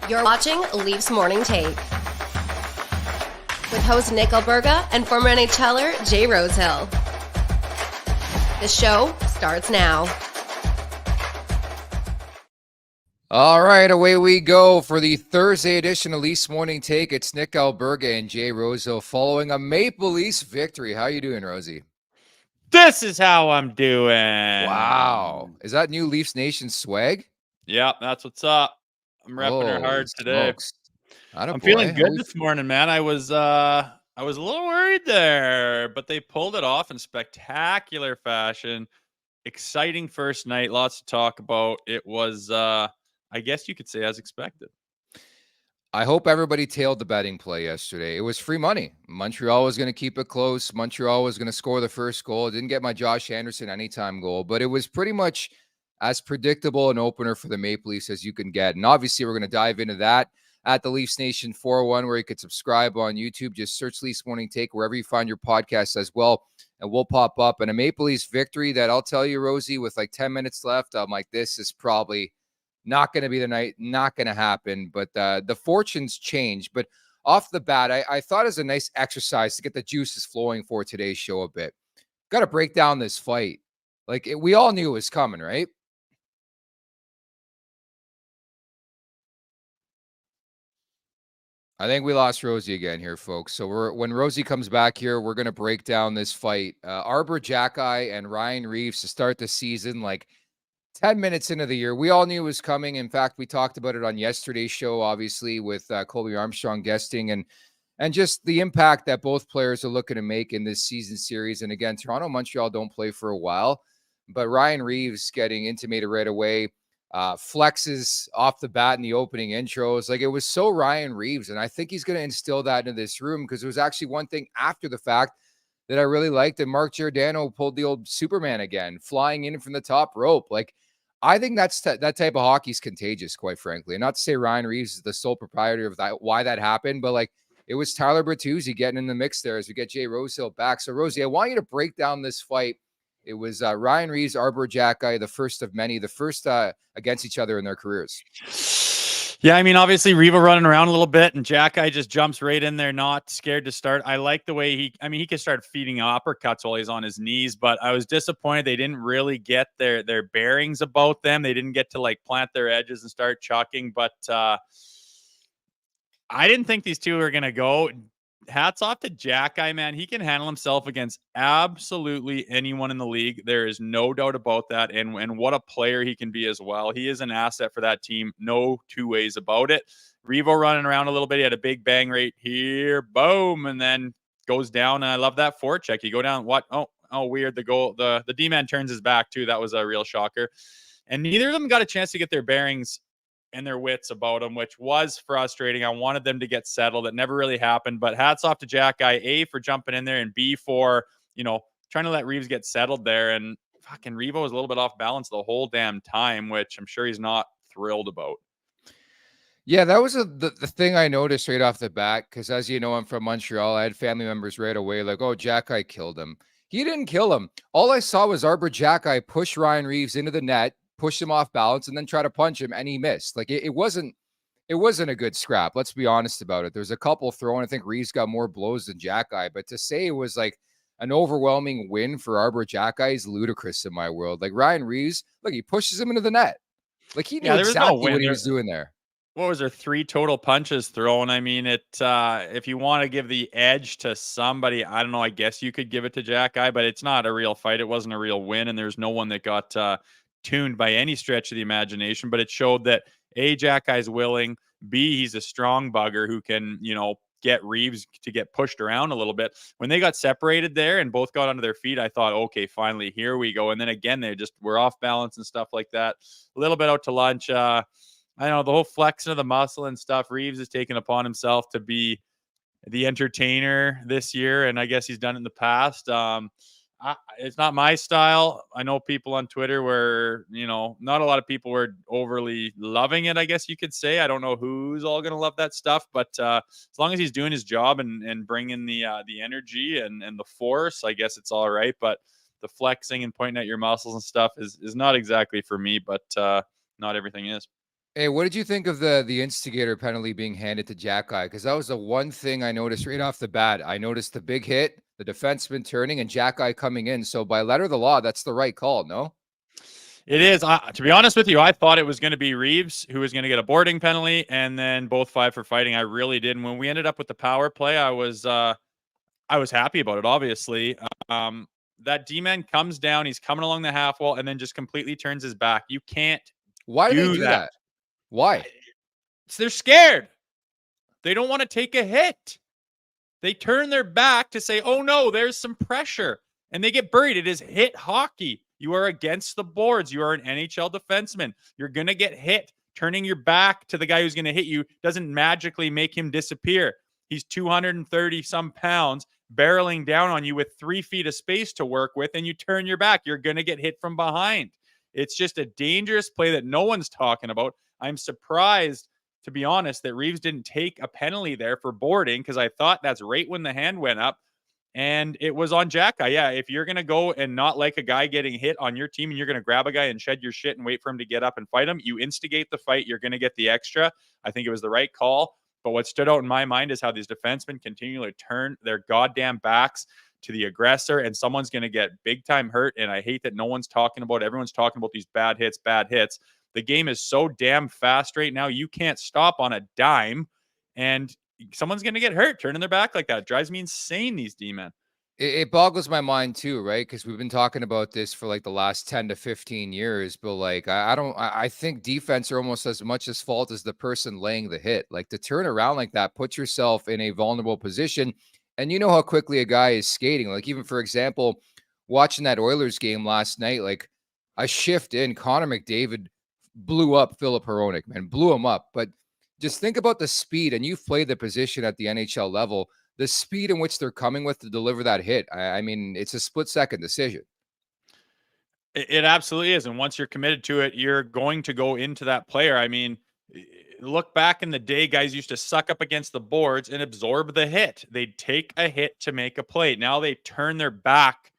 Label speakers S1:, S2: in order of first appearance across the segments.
S1: You're watching Leafs Morning Take with host Nick Alberga and former NHLer Jay Rosehill. The show starts now.
S2: All right, away we go for the Thursday edition of Leafs Morning Take. It's Nick Alberga and Jay Rosehill following a Maple Leafs victory. How you doing, Rosie?
S3: This is how I'm doing.
S2: Wow. Is that new Leafs Nation swag?
S3: Yep, that's what's up. I'm repping her hard today. I'm feeling good this morning, man. I was a little worried there, but they pulled it off in spectacular fashion. Exciting first night, lots to talk about. It was I guess you could say as expected.
S2: I hope everybody tailed the betting play yesterday. It was free money. Montreal was going to keep it close. Montreal was going to score the first goal. Didn't get my Josh Anderson anytime goal, but it was pretty much as predictable an opener for the Maple Leafs as you can get. And obviously, we're going to dive into that at the Leafs Nation 401, where you could subscribe on YouTube. Just search Leafs Morning Take wherever you find your podcasts as well, and we'll pop up. And a Maple Leafs victory that I'll tell you, Rosie, with like 10 minutes left, I'm like, this is probably not going to be the night, not going to happen. But the fortunes change. But off the bat, I thought it was a nice exercise to get the juices flowing for today's show a bit. Got to break down this fight. We all knew it was coming, right? I think we lost Rosie again here, folks. So when Rosie comes back here, we're going to break down this fight. Arber Xhekaj and Ryan Reaves to start the season, 10 minutes into the year. We all knew it was coming. In fact, we talked about it on yesterday's show, obviously, with Colby Armstrong guesting and just the impact that both players are looking to make in this season series. And again, Toronto and Montreal don't play for a while, but Ryan Reaves getting intimated right away. Flexes off the bat in the opening intros. It was so Ryan Reaves. And I think he's going to instill that into this room, because there was actually one thing after the fact that I really liked. And Mark Giordano pulled the old Superman again, flying in from the top rope. I think that type of hockey is contagious, quite frankly. And not to say Ryan Reaves is the sole proprietor of that, why that happened, but it was Tyler Bertuzzi getting in the mix there as we get Jay Rosehill back. So Rosie, I want you to break down this fight. It was Ryan Reaves, Arber Xhekaj, the first of many, the first against each other in their careers.
S3: Yeah, I mean, obviously Reva running around a little bit, and Xhekaj just jumps right in there, not scared to start. I like the way he can start feeding uppercuts while he's on his knees, but I was disappointed they didn't really get their bearings about them. They didn't get to plant their edges and start chucking, but I didn't think these two were going to go. Hats off to Xhekaj, man. He can handle himself against absolutely anyone in the league. There is no doubt about that. And what a player he can be as well. He is an asset for that team. No two ways about it. Revo running around a little bit. He had a big bang rate here. Boom. And then goes down. And I love that forecheck. You go down. What? Oh, weird. The goal. The D-man turns his back too. That was a real shocker. And neither of them got a chance to get their bearings and their wits about them, which was frustrating. I wanted them to get settled. It never really happened, but hats off to Xhekaj, A, for jumping in there, and B, for, trying to let Reaves get settled there. And fucking Revo was a little bit off balance the whole damn time, which I'm sure he's not thrilled about.
S2: Yeah, that was the thing I noticed right off the bat, because as you know, I'm from Montreal. I had family members right away Xhekaj killed him. He didn't kill him. All I saw was Arber Xhekaj push Ryan Reaves into the net, push him off balance, and then try to punch him, and he missed. It wasn't a good scrap. Let's be honest about it. There's a couple throwing. I think Reaves got more blows than Xhekaj, but to say it was an overwhelming win for Arber Xhekaj is ludicrous in my world. Ryan Reaves, he pushes him into the net. He knew exactly what he was doing there.
S3: What was there? 3 total punches thrown. I mean, if you want to give the edge to somebody, I don't know, I guess you could give it to Xhekaj, but it's not a real fight. It wasn't a real win, and there's no one that got tuned by any stretch of the imagination, but it showed that A, Xhekaj's willing, B, he's a strong bugger who can, get Reaves to get pushed around a little bit. When they got separated there and both got onto their feet, I thought, okay, finally, here we go. And then again, they just were off balance and stuff like that. A little bit out to lunch. I don't know, the whole flexing of the muscle and stuff. Reaves has taken upon himself to be the entertainer this year, and I guess he's done it in the past. It's not my style. I know people on Twitter were, not a lot of people were overly loving it, I guess you could say. I don't know who's all going to love that stuff, but as long as he's doing his job and bringing the energy and the force, I guess it's all right. But the flexing and pointing at your muscles and stuff is not exactly for me, but not everything is.
S2: Hey, what did you think of the instigator penalty being handed to Xhekaj? Because that was the one thing I noticed right off the bat. I noticed the big hit, the defenseman turning, and Xhekaj coming in. So by letter of the law, that's the right call, no?
S3: It is. To be honest with you, I thought it was going to be Reaves who was going to get a boarding penalty, and then both 5 for fighting. I really did. And when we ended up with the power play, I was happy about it. Obviously, that D-man comes down, he's coming along the half wall, and then just completely turns his back. You can't
S2: Why do they
S3: do
S2: do
S3: that.
S2: that? Why?
S3: They're scared. They don't want to take a hit. They turn their back to say, "Oh no, there's some pressure," and they get buried. It is hit hockey. You are against the boards. You are an NHL defenseman. You're going to get hit. Turning your back to the guy who's going to hit you doesn't magically make him disappear. He's 230 some pounds barreling down on you with 3 feet of space to work with, and you turn your back. You're going to get hit from behind. It's just a dangerous play that no one's talking about. I'm surprised, to be honest, that Reaves didn't take a penalty there for boarding, because I thought that's right when the hand went up. And it was on Xhekaj. Yeah, if you're going to go and not like a guy getting hit on your team and you're going to grab a guy and shed your shit and wait for him to get up and fight him, you instigate the fight. You're going to get the extra. I think it was the right call. But what stood out in my mind is how these defensemen continually turn their goddamn backs to the aggressor, and someone's going to get big time hurt. And I hate that no one's talking about it. Everyone's talking about these bad hits, bad hits. The game is so damn fast right now. You can't stop on a dime. And someone's going to get hurt turning their back like that. It drives me insane, these D-men.
S2: It boggles my mind too, right? Because we've been talking about this for like the last 10 to 15 years, but like I think defense are almost as much as fault as the person laying the hit. Like, to turn around like that, put yourself in a vulnerable position, and you know how quickly a guy is skating. Like, even for example, watching that Oilers game last night, like a shift in, Connor McDavid blew up Philip Hronek, man, blew him up. But just think about the speed, and you've played the position at the NHL level. The speed in which they're coming with to deliver that hit. I mean, it's a split-second decision.
S3: It absolutely is. And once you're committed to it, you're going to go into that player. I mean, look back in the day, guys used to suck up against the boards and absorb the hit. They'd take a hit to make a play. Now they turn their back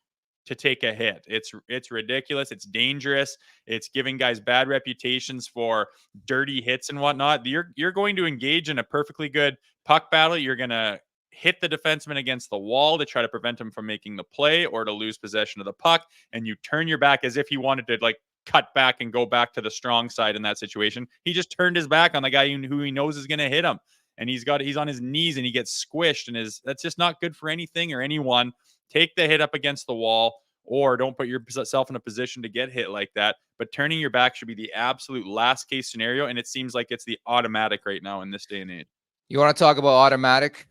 S3: to take a hit. It's ridiculous. It's dangerous. It's giving guys bad reputations for dirty hits and whatnot. You're going to engage in a perfectly good puck battle. You're going to hit the defenseman against the wall to try to prevent him from making the play or to lose possession of the puck, and you turn your back as if he wanted to like cut back and go back to the strong side in that situation. He just turned his back on the guy who he knows is going to hit him, and he's on his knees and he gets squished, and that's just not good for anything or anyone. Take the hit up against the wall, or don't put yourself in a position to get hit like that. But turning your back should be the absolute last case scenario, and it seems like it's the automatic right now in this day and age.
S2: You want to talk about automatic?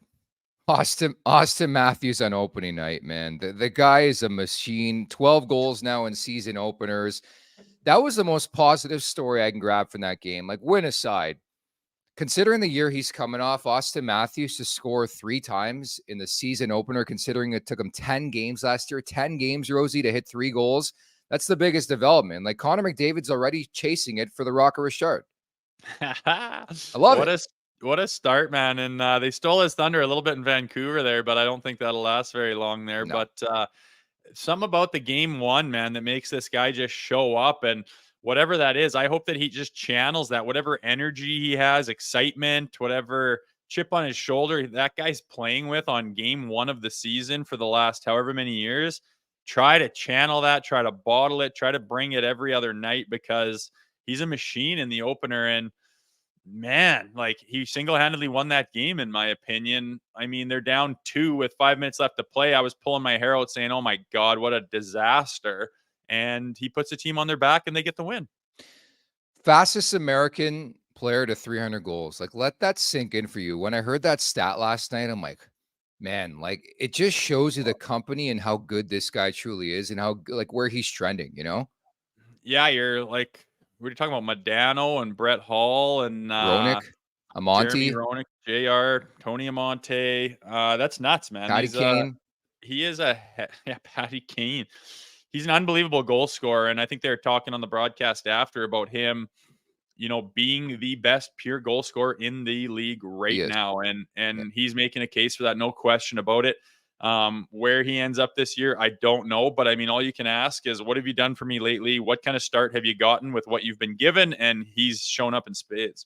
S2: Auston Matthews on opening night, man. The guy is a machine. 12 goals now in season openers. That was the most positive story I can grab from that game. Like, win aside, considering the year he's coming off, Auston Matthews to score 3 times in the season opener, considering it took him 10 games last year, 10 games, Rosie, to hit 3 goals. That's the biggest development. Like, Connor McDavid's already chasing it for the Rocket Richard. I love it.
S3: What a start, man. And they stole his thunder a little bit in Vancouver there, but I don't think that'll last very long there.
S2: No.
S3: But something about the game one, man, that makes this guy just show up. And whatever that is, I hope that he just channels that, whatever energy he has, excitement, whatever chip on his shoulder that guy's playing with on game one of the season for the last however many years. Try to channel that, try to bottle it, try to bring it every other night, because he's a machine in the opener. And man, like, he single-handedly won that game, in my opinion. I mean, they're down 2 with 5 minutes left to play. I was pulling my hair out saying, oh my God, what a disaster. And he puts the team on their back and they get the win.
S2: Fastest American player to 300 goals. Like, let that sink in for you. When I heard that stat last night, I'm like, man, like, it just shows you the company and how good this guy truly is, and how, like, where he's trending, you know?
S3: Yeah, you're like, what are you talking about? Madano and Brett Hall and
S2: Roenick, Amonte,
S3: Jeremy Roenick, JR, Tony Amonte. That's nuts, man.
S2: Patty Kane.
S3: He is Patty Kane. He's an unbelievable goal scorer. And I think they're talking on the broadcast after about him, being the best pure goal scorer in the league right now. And he's making a case for that. No question about it. Where he ends up this year, I don't know. But I mean, all you can ask is, what have you done for me lately? What kind of start have you gotten with what you've been given? And he's shown up in spades.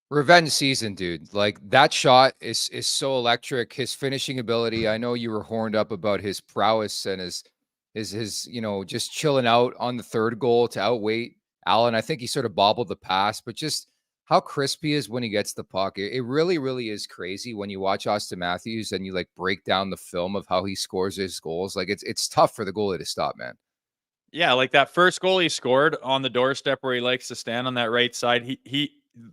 S2: Revenge season, dude. Like that shot is so electric. His finishing ability. I know you were horned up about his prowess and his just chilling out on the third goal to outweight Allen. I think he sort of bobbled the pass, but just how crisp he is when he gets the puck. It really, really is crazy when you watch Auston Matthews and you like break down the film of how he scores his goals. Like it's tough for the goalie to stop, man.
S3: Yeah, like that first goal he scored on the doorstep where he likes to stand on that right side.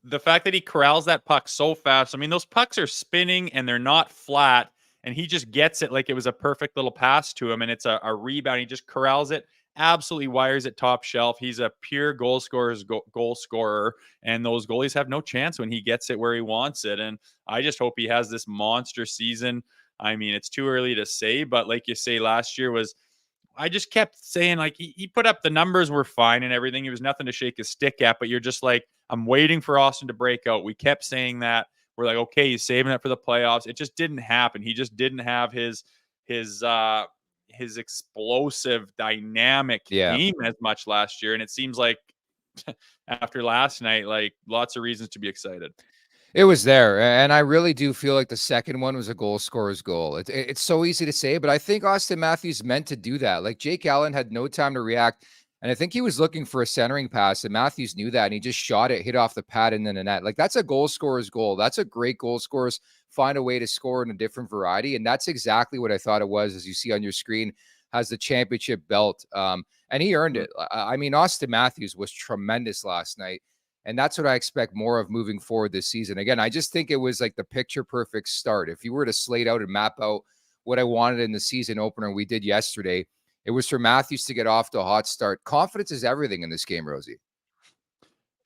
S3: The fact that he corrals that puck so fast. I mean, those pucks are spinning and they're not flat, and he just gets it like it was a perfect little pass to him, and it's a rebound. He just corrals it, absolutely wires it top shelf. He's a pure goal scorer, and those goalies have no chance when he gets it where he wants it. And I just hope he has this monster season. I mean, it's too early to say, but like you say, last year was, I just kept saying, like, he put up the numbers were fine and everything. It was nothing to shake his stick at, but you're just like, I'm waiting for Auston to break out. We kept saying that. We're like, okay, he's saving it for the playoffs. It just didn't happen. He just didn't have his explosive, dynamic game as much last year. And it seems like after last night, like, lots of reasons to be excited.
S2: It was there, and I really do feel like the second one was a goal scorer's goal. It's so easy to say, but I think Auston Matthews meant to do that. Like Jake Allen had no time to react, and I think he was looking for a centering pass, and Matthews knew that, and he just shot it, hit off the pad, and then the net. Like that's a goal scorer's goal. That's a great goal scorers find a way to score in a different variety, and that's exactly what I thought it was, as you see on your screen, has the championship belt, and he earned it. I mean, Auston Matthews was tremendous last night. And that's what I expect more of moving forward this season. Again, I just think it was like the picture perfect start. If you were to slate out and map out what I wanted in the season opener we did yesterday, it was for Matthews to get off to a hot start. Confidence is everything in this game, Rosie.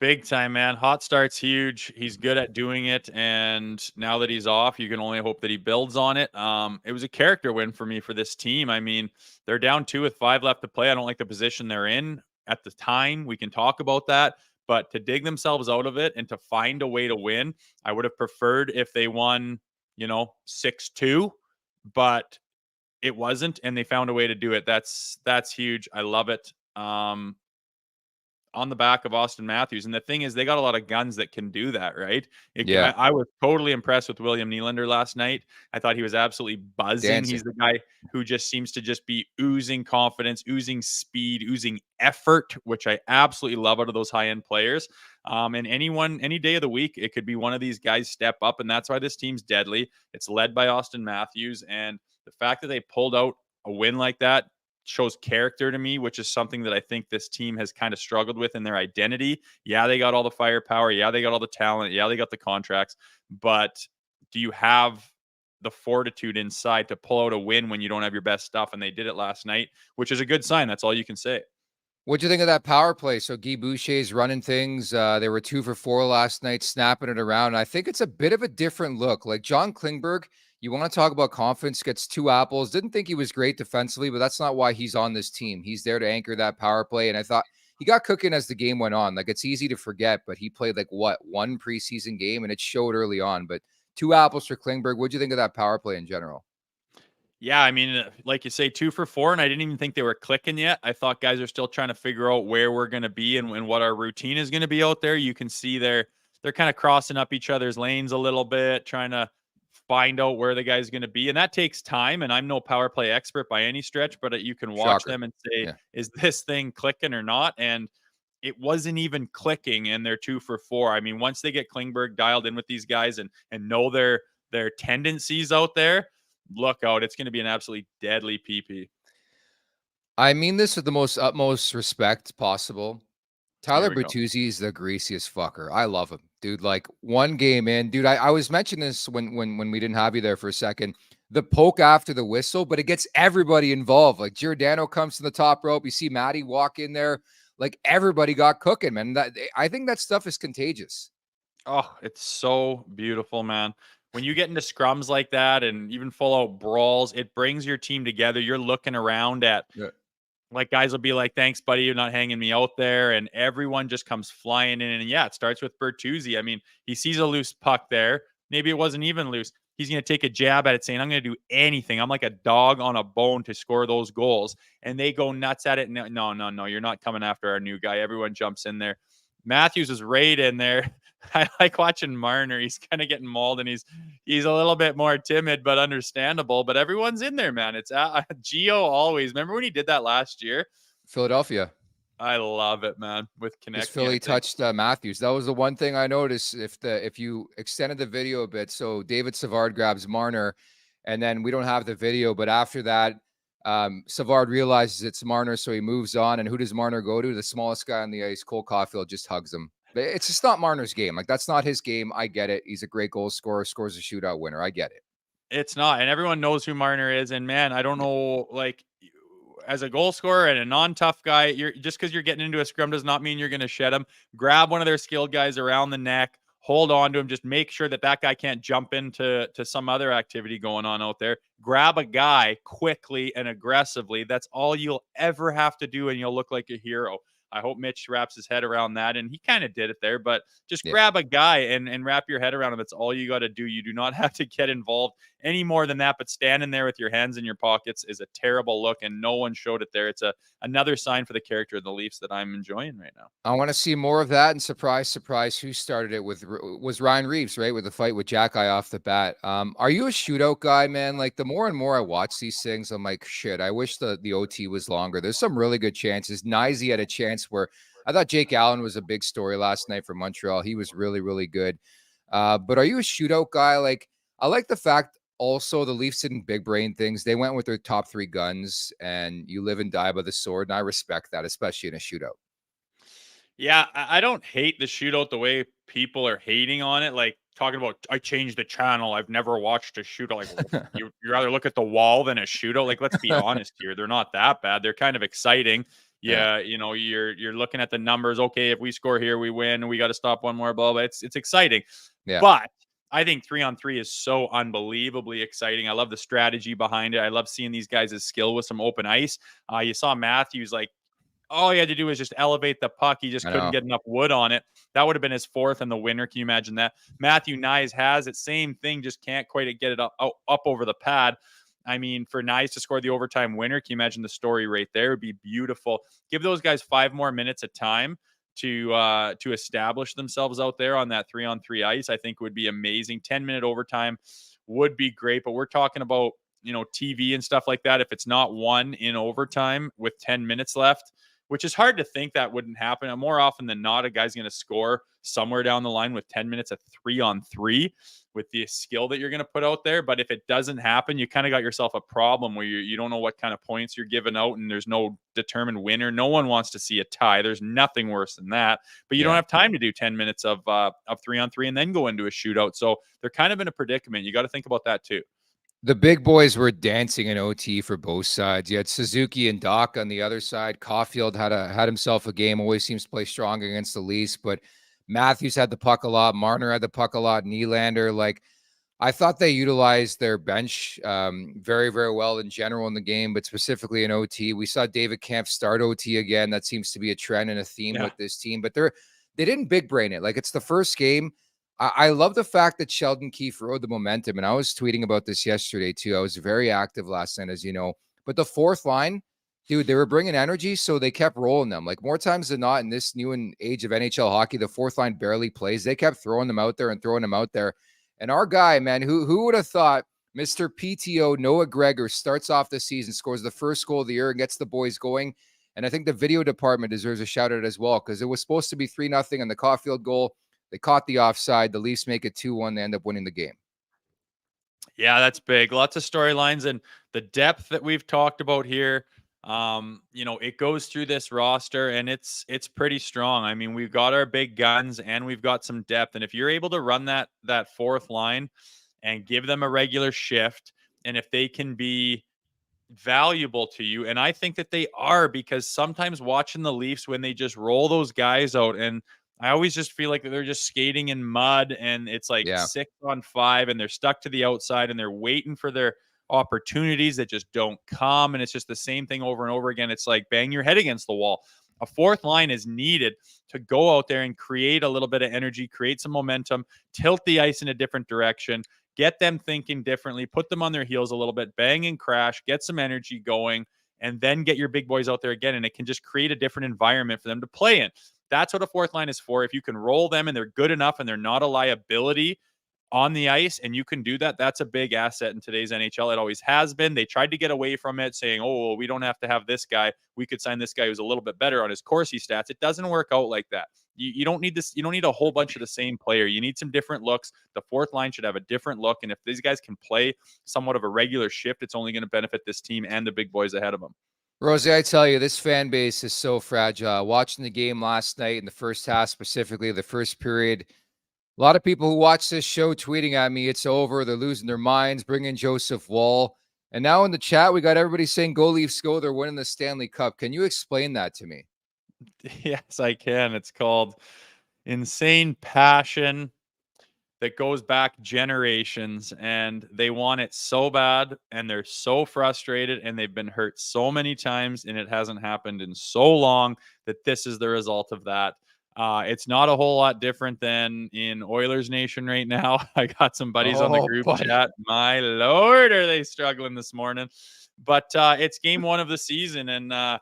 S3: Big time, man. Hot start's huge. He's good at doing it. And now that he's off, you can only hope that he builds on it. It was a character win for me for this team. I mean, they're down 2 with 5 left to play. I don't like the position they're in at the time. We can talk about that. But to dig themselves out of it and to find a way to win, I would have preferred if they won, 6-2, but it wasn't, and they found a way to do it. That's huge. I love it. On the back of Auston Matthews. And the thing is, they got a lot of guns that can do that, right? I was totally impressed with William Nylander last night. I thought he was absolutely buzzing.
S2: Dancing.
S3: He's the guy who just seems to just be oozing confidence, oozing speed, oozing effort, which I absolutely love out of those high-end players. And any day of the week, it could be one of these guys step up, and that's why this team's deadly. It's led by Auston Matthews, and the fact that they pulled out a win like that shows character to me, which is something that I think this team has kind of struggled with in their identity. Yeah, they got all the firepower. Yeah, they got all the talent. Yeah, they got the contracts. But do you have the fortitude inside to pull out a win when you don't have your best stuff? And they did it last night, which is a good sign. That's all you can say.
S2: What'd you think of that power play? So Guy Boucher's running things. They were 2 for 4 last night, snapping it around. I think it's a bit of a different look. Like John Klingberg, you want to talk about confidence, gets 2 apples. Didn't think he was great defensively, but that's not why he's on this team. He's there to anchor that power play. And I thought he got cooking as the game went on. Like it's easy to forget, but he played like one preseason game, and it showed early on. But 2 apples for Klingberg. What'd you think of that power play in general?
S3: Yeah, I mean, like you say, 2 for 4, and I didn't even think they were clicking yet. I thought guys are still trying to figure out where we're going to be and what our routine is going to be out there. You can see they're kind of crossing up each other's lanes a little bit, trying to find out where the guy's going to be, and that takes time. And I'm no power play expert by any stretch, but you can watch them and say, is this thing clicking or not? And it wasn't even clicking, and they're 2 for 4. I mean, once they get Klingberg dialed in with these guys and know their tendencies out there, look out. It's going to be an absolutely deadly PP.
S2: I mean this with the most utmost respect possible. Tyler
S3: There we go.
S2: Bertuzzi is the greasiest fucker. I love him, dude. Like one game in, dude. I was mentioning this when we didn't have you there for a second. The poke after the whistle, but it gets everybody involved. Like Giordano comes to the top rope. You see Matty walk in there. Like everybody got cooking, man. I think that stuff is contagious.
S3: Oh, it's so beautiful, man. When you get into scrums like that and even full out brawls, it brings your team together. You're looking around at like guys will be like, thanks, buddy. You're not hanging me out there. And everyone just comes flying in. And yeah, it starts with Bertuzzi. I mean, he sees a loose puck there. Maybe it wasn't even loose. he's going to take a jab at it saying, I'm going to do anything. I'm like a dog on a bone to score those goals. And they go nuts at it. No, you're not coming after our new guy. Everyone jumps in there. Matthews is right in there. I like watching Marner. He's kind of getting mauled, and he's a little bit more timid, but understandable. But everyone's in there, man. It's Gio always. Remember when he did that last year?
S2: Philadelphia.
S3: I love it, man. With connecting,
S2: Philly touched Matthews. That was the one thing I noticed. If you extended the video a bit, so David Savard grabs Marner, and then we don't have the video, but after that, Savard realizes it's Marner, so he moves on. And who does Marner go to? The smallest guy on the ice, Cole Caulfield, just hugs him. It's just not Marner's game. Like, that's not his game. I get it. He's a great goal scorer, scores a shootout winner. I get it.
S3: It's not, and everyone knows who Marner is. And man, I don't know, like, as a goal scorer and a non-tough guy, you're just because you're getting into a scrum does not mean you're going to shed him. Grab one of their skilled guys around the neck, hold on to him, just make sure that guy can't jump into some other activity going on out there. Grab a guy quickly and aggressively. That's all you'll ever have to do, and you'll look like a hero. I hope Mitch wraps his head around that, and he kind of did it there, but just grab a guy and wrap your head around him. That's all you got to do. You do not have to get involved any more than that, but standing there with your hands in your pockets is a terrible look, and no one showed it there. It's another sign for the character of the Leafs that I'm enjoying right now.
S2: I want to see more of that, and surprise, who started it was Ryan Reaves, right, with the fight with Xhekaj off the bat. Are you a shootout guy, man? Like, the more and more I watch these things, I'm like, shit, I wish the OT was longer. There's some really good chances. Nyzy had a chance where I thought Jake Allen was a big story last night for Montreal. He was really, really good. But are you a shootout guy? Like, I like the fact also the Leafs didn't big brain things. They went with their top 3 guns, and you live and die by the sword. And I respect that, especially in a shootout.
S3: Yeah, I don't hate the shootout the way people are hating on it. Like, talking about, I changed the channel. I've never watched a shootout. Like, you rather look at the wall than a shootout. Like, let's be honest here. They're not that bad. They're kind of exciting. Yeah, you know, you're looking at the numbers. Okay, if we score here, we win. We got to stop one more, blah, blah. It's exciting. Yeah. But I think 3-on-3 is so unbelievably exciting. I love the strategy behind it. I love seeing these guys' skill with some open ice. You saw Matthews, like, all he had to do was just elevate the puck. He just couldn't get enough wood on it. That would have been his 4th in the winner. Can you imagine that? Matthew Nyes has it. Same thing, just can't quite get it up over the pad. I mean, for Nyes to score the overtime winner, can you imagine the story right there? It would be beautiful. Give those guys 5 more minutes of time to establish themselves out there on that 3-on-3 ice. I think would be amazing. 10-minute overtime would be great, but we're talking about, you know, TV and stuff like that. If it's not won in overtime with 10 minutes left, which is hard to think that wouldn't happen. And more often than not, a guy's going to score somewhere down the line with 10 minutes of 3-on-3 with the skill that you're going to put out there. But if it doesn't happen, you kind of got yourself a problem where you don't know what kind of points you're giving out, and there's no determined winner. No one wants to see a tie. There's nothing worse than that. But you don't have time to do 10 minutes of 3-on-3 and then go into a shootout. So they're kind of in a predicament. You got to think about that too.
S2: The big boys were dancing in OT for both sides. You had Suzuki and Doc on the other side. Caulfield had himself a game. Always seems to play strong against the Leafs, but Matthews had the puck a lot. Marner had the puck a lot. Nylander, like, I thought they utilized their bench very, very well in general in the game, but specifically in OT. We saw David Kampf start OT again. That seems to be a trend and a theme with this team, but they didn't big brain it. Like, it's the first game. I love the fact that Sheldon Keefe rode the momentum, and I was tweeting about this yesterday too. I was very active last night, as you know, but the 4th line, dude, they were bringing energy, so they kept rolling them. Like, more times than not in this new age of NHL hockey, the 4th line barely plays. They kept throwing them out there. And our guy, man, who would have thought Mr. PTO Noah Gregor starts off the season, scores the first goal of the year, and gets the boys going. And I think the video department deserves a shout out as well, because it was supposed to be 3-0 on the Caulfield goal. They caught the offside. The Leafs make it 2-1. They end up winning the game.
S3: Yeah, that's big. Lots of storylines, and the depth that we've talked about here. You know, it goes through this roster, and it's pretty strong. I mean, we've got our big guns, and we've got some depth. And if you're able to run that 4th line and give them a regular shift, and if they can be valuable to you, and I think that they are, because sometimes watching the Leafs when they just roll those guys out, and I always just feel like they're just skating in mud, and it's like 6-on-5, and they're stuck to the outside, and they're waiting for their opportunities that just don't come. And it's just the same thing over and over again. It's like bang your head against the wall. A 4th line is needed to go out there and create a little bit of energy, create some momentum, tilt the ice in a different direction, get them thinking differently, put them on their heels a little bit, bang and crash, get some energy going, and then get your big boys out there again. And it can just create a different environment for them to play in. That's what a fourth line is for. If you can roll them and they're good enough and they're not a liability on the ice, and you can do that, that's a big asset in today's NHL. It always has been. They tried to get away from it, saying, oh, well, we don't have to have this guy. We could sign this guy who's a little bit better on his Corsi stats. It doesn't work out like that. You don't need this. You don't need a whole bunch of the same player. You need some different looks. The fourth line should have a different look. And if these guys can play somewhat of a regular shift, it's only going to benefit this team and the big boys ahead of them.
S2: Rosie, I tell you, this fan base is so fragile. Watching the game last night in the first half, specifically the first period, a lot of people who watch this show tweeting at me, it's over. They're losing their minds. Bring in Joseph Wall. And now in the chat, we got everybody saying, go Leafs, go. They're winning the Stanley Cup. Can you explain that to me?
S3: Yes, I can. It's called insane passion that goes back generations, and they want it so bad, and they're so frustrated, and they've been hurt so many times, and it hasn't happened in so long that this is the result of that. It's not a whole lot different than in Oilers Nation right now. I got some buddies on the group chat. My Lord, are they struggling this morning? But it's game one of the season, and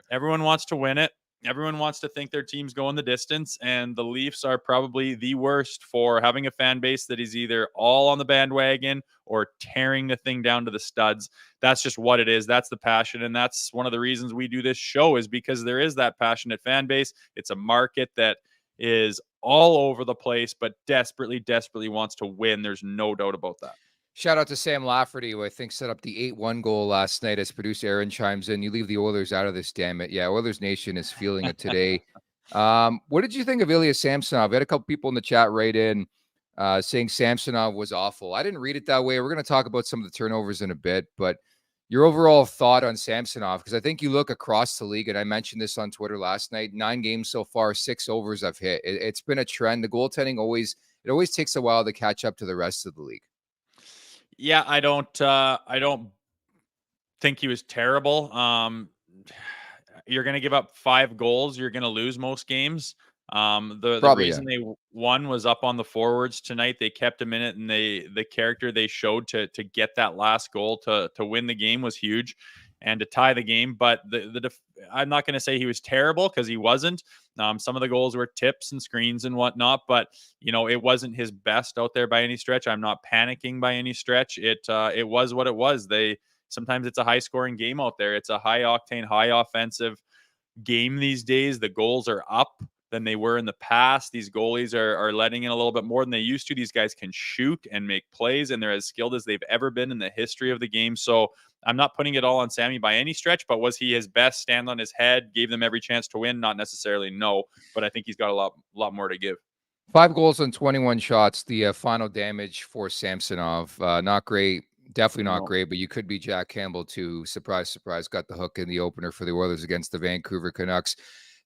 S3: everyone wants to win it. Everyone wants to think their team's going the distance, and the Leafs are probably the worst for having a fan base that is either all on the bandwagon or tearing the thing down to the studs. That's just what it is. That's the passion, and that's one of the reasons we do this show, is because there is that passionate fan base. It's a market that is all over the place, but desperately, desperately wants to win. There's no doubt about that.
S2: Shout out to Sam Lafferty, who I think set up the 8-1 goal last night. As producer Aaron chimes in, you leave the Oilers out of this, damn it. Yeah, Oilers Nation is feeling it today. What did you think of Ilya Samsonov? We had a couple people in the chat write in saying Samsonov was awful. I didn't read it that way. We're going to talk about some of the turnovers in a bit, but your overall thought on Samsonov, because I think you look across the league, and I mentioned this on Twitter last night, 9 games so far, 6 overs I've hit. It's been a trend. The goaltending always takes a while to catch up to the rest of the league.
S3: Yeah, I don't think he was terrible. You're going to give up 5 goals. You're going to lose most games. The reason they won was up on the forwards tonight. They kept him in it, and the character they showed to get that last goal to win the game was huge, and to tie the game. But I'm not going to say he was terrible, because he wasn't. Some of the goals were tips and screens and whatnot, but it wasn't his best out there by any stretch. I'm not panicking by any stretch. It was what it was. Sometimes it's a high scoring game out there. It's a high octane, high offensive game these days. The goals are up than they were in the past. These goalies are letting in a little bit more than they used to. These guys can shoot and make plays, and they're as skilled as they've ever been in the history of the game. So I'm not putting it all on Sammy by any stretch, but was he his best? Stand on his head, gave them every chance to win? Not necessarily, no, but I think he's got a lot more to give.
S2: 5 goals on 21 shots. The final damage for Samsonov, not great. Definitely not great, but you could be Jack Campbell too. Surprise, surprise. Got the hook in the opener for the Oilers against the Vancouver Canucks.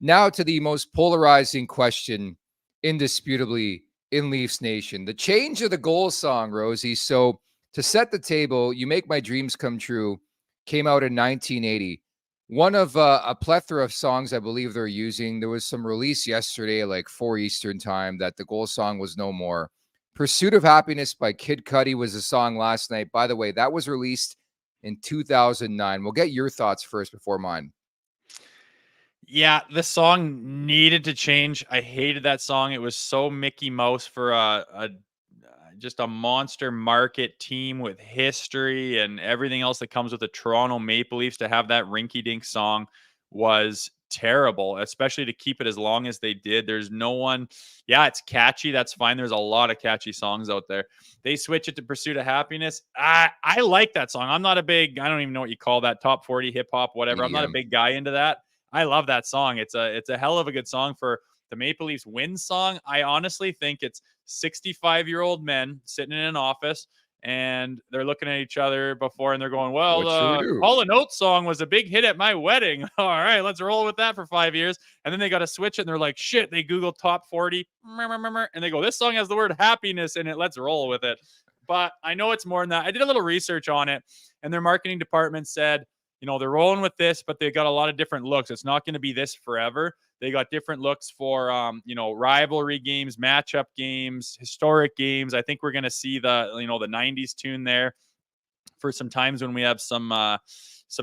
S2: Now to the most polarizing question, indisputably, in Leafs Nation. The change of the goal song, Rosie. So to set the table, You Make My Dreams Come True came out in 1980. One of a plethora of songs I believe they're using. There was some release yesterday, like 4 Eastern time, that the goal song was no more. Pursuit of Happiness by Kid Cudi was a song last night. By the way, that was released in 2009. We'll get your thoughts first before mine.
S3: Yeah, the song needed to change. I hated that song. It was so Mickey Mouse for just a monster market team with history and everything else that comes with the Toronto Maple Leafs. To have that rinky-dink song was terrible, especially to keep it as long as they did. There's no one. Yeah, it's catchy. That's fine. There's a lot of catchy songs out there. They switch it to Pursuit of Happiness. I like that song. I'm not a big, I don't even know what you call that, top 40 hip hop, whatever. I'm not a big guy into that. I love that song. It's a hell of a good song for the Maple Leafs win song. I honestly think it's 65-year-old men sitting in an office, and they're looking at each other before, and they're going, well, the Hall & Oates song was a big hit at my wedding. All right, let's roll with that for 5 years. And then they got to switch it, and they're like, shit, they Google top 40, and they go, this song has the word happiness in it. Let's roll with it. But I know it's more than that. I did a little research on it, and their marketing department said, they're rolling with this, but they got a lot of different looks. It's not going to be this forever. They got different looks for, rivalry games, matchup games, historic games. I think we're going to see the 90s tune there for some times when we have some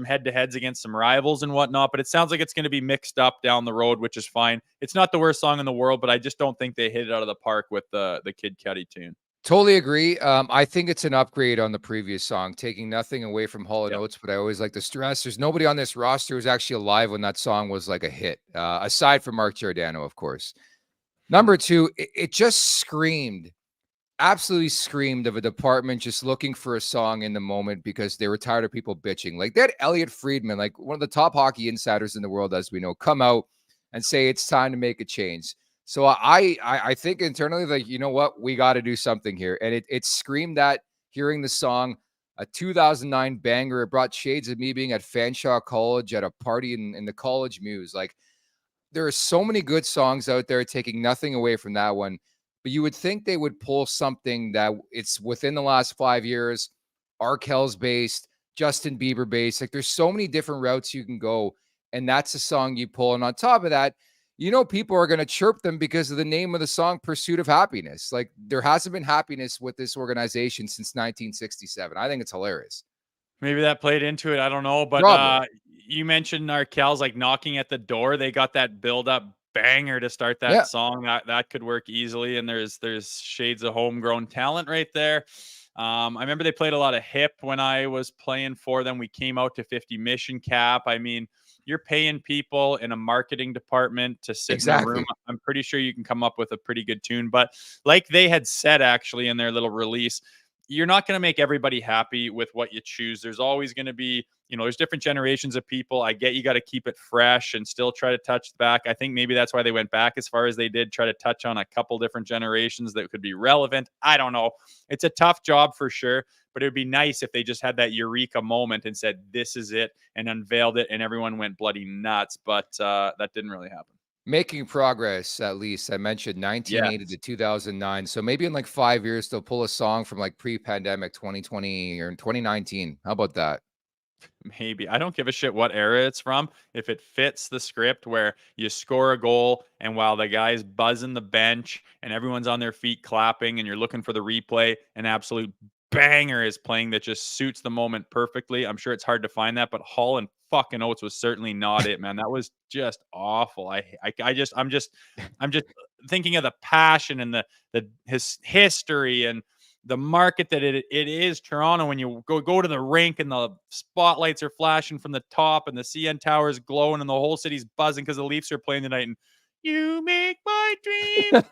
S3: head-to-heads against some rivals and whatnot. But it sounds like it's going to be mixed up down the road, which is fine. It's not the worst song in the world, but I just don't think they hit it out of the park with the Kid Cudi tune.
S2: Totally agree. I think it's an upgrade on the previous song, taking nothing away from Hall & Oates, but I always like to stress there's nobody on this roster who's actually alive when that song was like a hit, aside from Mark Giordano, of course. Number two, it just absolutely screamed of a department just looking for a song in the moment because they were tired of people bitching. Like, they had Elliot Friedman, like one of the top hockey insiders in the world, as we know, come out and say it's time to make a change. So I think internally, like, you know what, we got to do something here. And it screamed that hearing the song, a 2009 banger. It brought shades of me being at Fanshawe College at a party in the College Muse. Like, there are so many good songs out there, taking nothing away from that one. But you would think they would pull something that it's within the last 5 years, Arkells based, Justin Bieber based. Like, there's so many different routes you can go. And that's a song you pull. And on top of that, people are going to chirp them because of the name of the song, Pursuit of Happiness. Like, there hasn't been happiness with this organization since 1967. I think it's hilarious.
S3: Maybe that played into it. I don't know. But you mentioned Arkells like knocking at the door. They got that build-up banger to start that song. That could work easily. And there's shades of homegrown talent right there. I remember they played a lot of hip when I was playing for them. We came out to 50 mission cap. I mean, you're paying people in a marketing department to sit in a room. I'm pretty sure you can come up with a pretty good tune. But like they had said, actually, in their little release, you're not going to make everybody happy with what you choose. There's always going to be, there's different generations of people. I get you got to keep it fresh and still try to touch back. I think maybe that's why they went back as far as they did, try to touch on a couple different generations that could be relevant. I don't know. It's a tough job for sure, but it would be nice if they just had that eureka moment and said, this is it, and unveiled it, and everyone went bloody nuts. But that didn't really happen.
S2: Making progress, at least. I mentioned 1980 to 2009. So maybe in like 5 years, they'll pull a song from like pre-pandemic 2020 or 2019. How about that?
S3: Maybe. I don't give a shit what era it's from. If it fits the script where you score a goal and while the guy's buzzing the bench and everyone's on their feet clapping and you're looking for the replay, an absolute banger is playing that just suits the moment perfectly. I'm sure it's hard to find that, but Hall and fucking Oates was certainly not it, man. That was just awful. I'm just thinking of the passion and his history and the market that it is Toronto. When you go to the rink and the spotlights are flashing from the top and the CN Tower is glowing and the whole city's buzzing because the Leafs are playing tonight and you make my dream.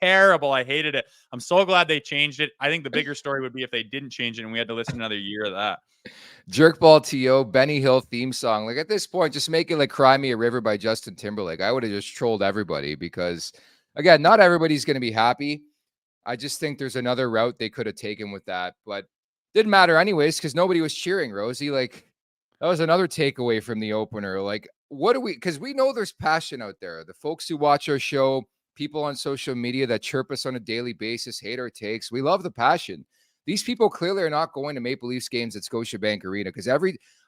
S3: Terrible. I hated it. I'm so glad they changed it. I think the bigger story would be if they didn't change it and we had to listen to another year of that.
S2: Jerkball T.O. Benny Hill theme song. Like, at this point, just make it like Cry Me a River by Justin Timberlake. I would have just trolled everybody because, again, not everybody's going to be happy. I just think there's another route they could have taken with that, but didn't matter anyways because nobody was cheering, Rosie. Like, that was another takeaway from the opener. Like, because we know there's passion out there. The folks who watch our show, people on social media that chirp us on a daily basis, hate our takes. We love the passion. These people clearly are not going to Maple Leafs games at Scotiabank Arena because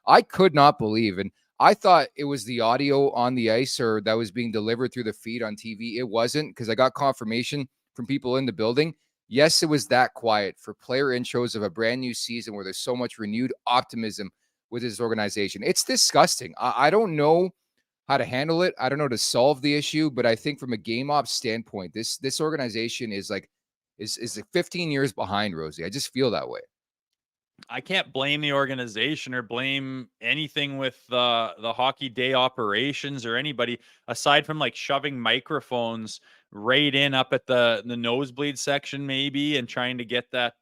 S2: I could not believe, and I thought it was the audio on the ice or that was being delivered through the feed on TV. It wasn't, because I got confirmation from people in the building. Yes, it was that quiet for player intros of a brand new season where there's so much renewed optimism with this organization. It's disgusting. I don't know how to handle it. I don't know how to solve the issue, but I think from a game ops standpoint, this organization is 15 years behind, Rosie. I just feel that way.
S3: I can't blame the organization or blame anything with the hockey day operations or anybody aside from like shoving microphones right in up at the nosebleed section maybe and trying to get that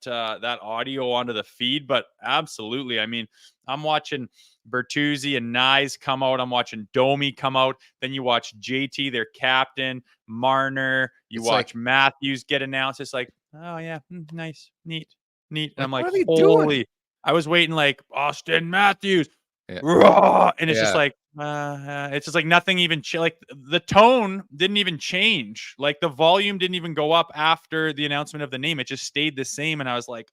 S3: audio onto the feed. But absolutely, I mean, I'm watching Bertuzzi and Nyes come out. I'm watching Domi come out. Then you watch JT, their captain, Marner. You watch Matthews get announced. It's like, oh yeah, nice, neat. And I'm like, holy, I was waiting like Auston Matthews. Yeah. And it's just like, it's just like nothing even, like the tone didn't even change. Like the volume didn't even go up after the announcement of the name. It just stayed the same. And I was like,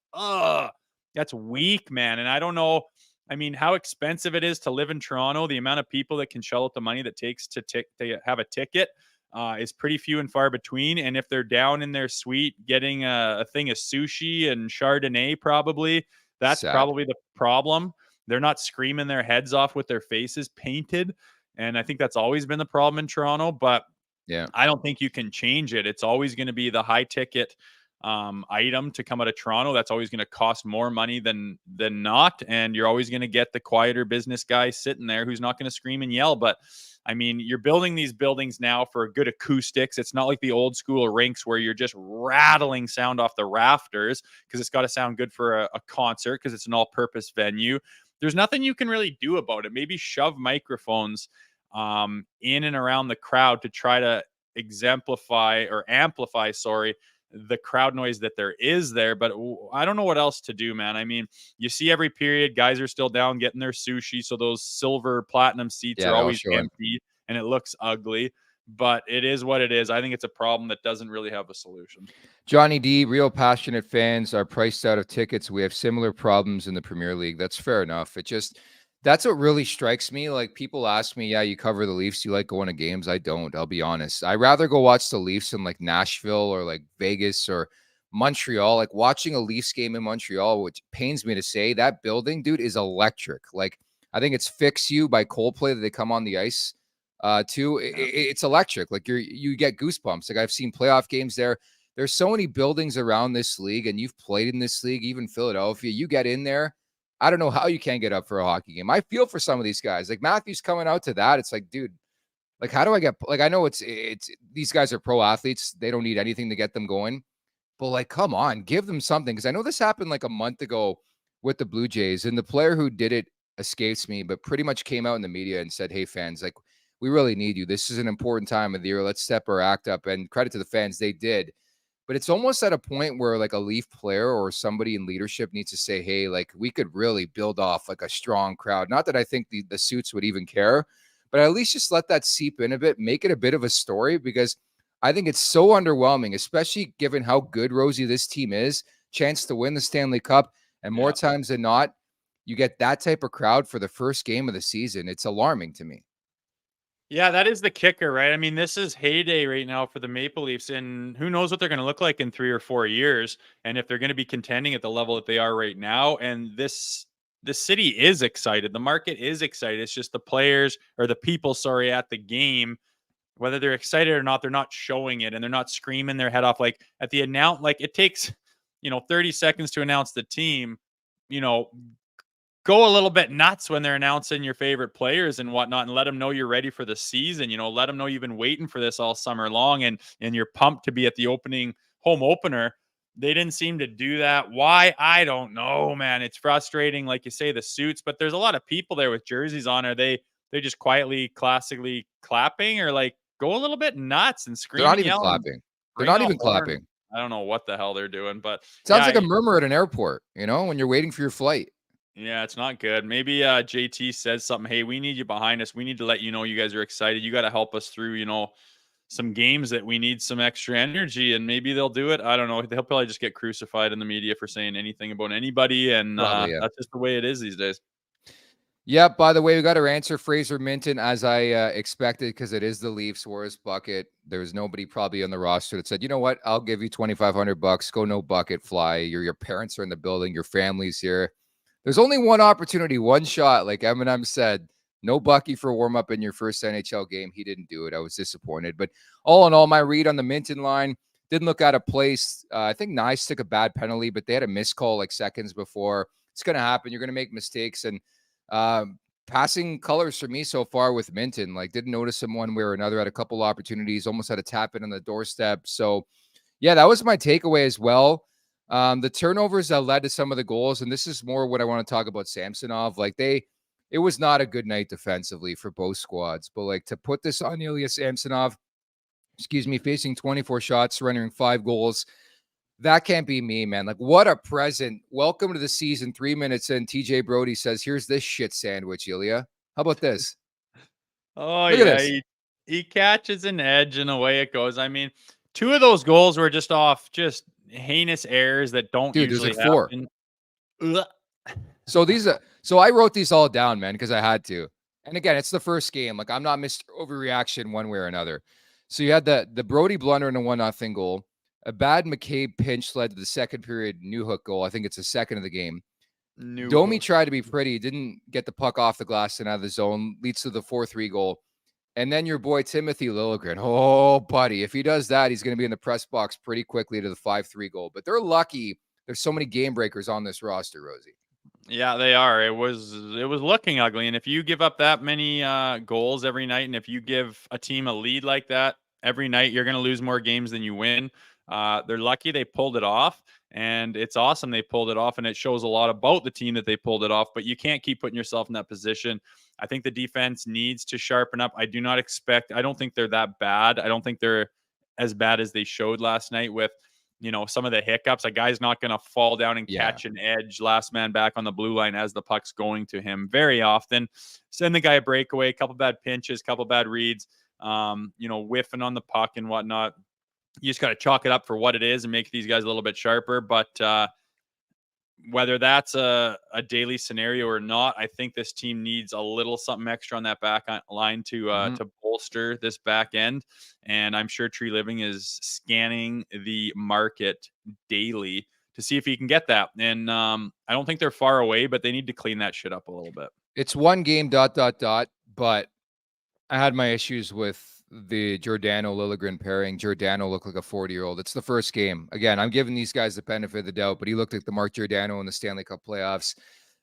S3: that's weak, man. And I don't know I mean, how expensive it is to live in Toronto, the amount of people that can shell out the money that takes to have a ticket is pretty few and far between. And if they're down in their suite getting a thing of sushi and Chardonnay, probably that's
S2: Sad.
S3: probably the problem. They're not screaming their heads off with their faces painted. And I think that's always been the problem in Toronto. But
S2: Yeah.
S3: I don't think you can change it. It's always going to be the high ticket item to come out of Toronto. That's always going to cost more money than not, and you're always going to get the quieter business guy sitting there who's not going to scream and yell. But I mean, you're building these buildings now for good acoustics. It's not like the old school rinks where you're just rattling sound off the rafters because it's got to sound good for a concert because it's an all-purpose venue. There's nothing you can really do about it. Maybe shove microphones in and around the crowd to try to exemplify or amplify, the crowd noise that there is there. But I don't know what else to do, man. I mean, you see every period, guys are still down getting their sushi. So those silver platinum seats are always empty and it looks ugly. But it is what it is. I think it's a problem that doesn't really have a solution.
S2: Johnny D, real passionate fans are priced out of tickets. We have similar problems in the Premier League. That's fair enough. That's what really strikes me. Like, people ask me, yeah, you cover the Leafs. You like going to games? I don't. I'll be honest. I'd rather go watch the Leafs in like Nashville or like Vegas or Montreal. Like, watching a Leafs game in Montreal, which pains me to say, that building, dude, is electric. Like, I think it's Fix You by Coldplay that they come on the ice too. It's electric. Like, you get goosebumps. Like, I've seen playoff games there. There's so many buildings around this league, and you've played in this league, even Philadelphia. You get in there, I don't know how you can't get up for a hockey game. I feel for some of these guys. Like, Matthews coming out to that. It's like, dude, like, how do I get, like, I know it's these guys are pro athletes. They don't need anything to get them going. But, like, come on, give them something. Because I know this happened like a month ago with the Blue Jays. And the player who did it escapes me, but pretty much came out in the media and said, hey, fans, like, we really need you. This is an important time of the year. Let's step our act up. And credit to the fans, they did. But it's almost at a point where like a Leaf player or somebody in leadership needs to say, hey, like, we could really build off like a strong crowd. Not that I think the suits would even care, but at least just let that seep in a bit, make it a bit of a story, because I think it's so underwhelming, especially given how good, Rosie, this team is. Chance to win the Stanley Cup. And more times than not, you get that type of crowd for the first game of the season. It's alarming to me.
S3: Yeah, that is the kicker, right? I mean, this is heyday right now for the Maple Leafs, and who knows what they're going to look like in 3 or 4 years, and if they're going to be contending at the level that they are right now. And the city is excited, the market is excited. It's just the players or the people, at the game, whether they're excited or not, they're not showing it, and they're not screaming their head off. Like at the announce, like it takes 30 seconds to announce the team. Go a little bit nuts when they're announcing your favorite players and whatnot, and let them know you're ready for the season. Let them know you've been waiting for this all summer long, and you're pumped to be at the home opener. They didn't seem to do that. Why? I don't know, man. It's frustrating. Like you say, the suits, but there's a lot of people there with jerseys on. Are they just quietly, classically clapping, or like go a little bit nuts and scream?
S2: They're not even clapping. They're not even clapping.
S3: I don't know what the hell they're doing, but
S2: sounds like a murmur at an airport, when you're waiting for your flight.
S3: Yeah, it's not good. Maybe JT says something. Hey, we need you behind us. We need to let you know you guys are excited. You got to help us through, some games that we need some extra energy, and maybe they'll do it. I don't know. They'll probably just get crucified in the media for saying anything about anybody, and that's just the way it is these days.
S2: Yeah, by the way, we got our answer, Fraser Minton, as I expected, because it is the Leafs. Whereas Bucket, there was nobody probably on the roster that said, you know what, I'll give you $2,500. Go no Bucket, fly. Your parents are in the building. Your family's here. There's only one opportunity, one shot. Like Eminem said, no Bucky for warm-up in your first NHL game. He didn't do it. I was disappointed. But all in all, my read on the Minton line didn't look out of place. I think Nice took a bad penalty, but they had a missed call like seconds before. It's going to happen. You're going to make mistakes. And passing colors for me so far with Minton. Like, didn't notice him one way or another. Had a couple opportunities. Almost had a tap in on the doorstep. So, yeah, that was my takeaway as well. The turnovers that led to some of the goals, and this is more what I want to talk about Samsonov. Like, it was not a good night defensively for both squads, but like to put this on Ilya Samsonov, facing 24 shots, surrendering 5 goals, that can't be me, man. Like, what a present. Welcome to the season. 3 minutes in, TJ Brody says, here's this shit sandwich, Ilya. How about this?
S3: Oh, look yeah, he catches an edge and away it goes. I mean, 2 of those goals were just off heinous errors that don't usually happen.
S2: 4. So I wrote these all down, man, because I had to. And again, it's the first game. Like, I'm not Mr. Overreaction one way or another. So you had the Brody blunder and a 1-0 goal. A bad McCabe pinch led to the second period new hook goal. I think it's the second of the game. Domi tried to be pretty, didn't get the puck off the glass and out of the zone, leads to the 4-3 goal. And then your boy Timothy Liljegren. Oh, buddy, if he does that, he's going to be in the press box pretty quickly to the 5-3 goal. But they're lucky there's so many game breakers on this roster, Rosie.
S3: Yeah, they are. It was looking ugly. And if you give up that many goals every night, and if you give a team a lead like that every night, you're going to lose more games than you win. They're lucky they pulled it off, and it's awesome they pulled it off, and it shows a lot about the team that they pulled it off. But you can't keep putting yourself in that position. I think the defense needs to sharpen up. I don't think they're that bad. I don't think they're as bad as they showed last night with, some of the hiccups. A guy's not going to fall down and catch an edge last man back on the blue line as the puck's going to him very often. Send the guy a breakaway, a couple bad pinches, couple bad reads, whiffing on the puck and whatnot. You just got to chalk it up for what it is and make these guys a little bit sharper. But whether that's a daily scenario or not, I think this team needs a little something extra on that back line to bolster this back end. And I'm sure Tree Living is scanning the market daily to see if he can get that. And I don't think they're far away, but they need to clean that shit up a little bit.
S2: It's one game, ... But I had my issues with the Giordano Liljegren pairing. Giordano looked like a 40-year-old. It's the first game. Again, I'm giving these guys the benefit of the doubt, but he looked like the Mark Giordano in the Stanley Cup playoffs.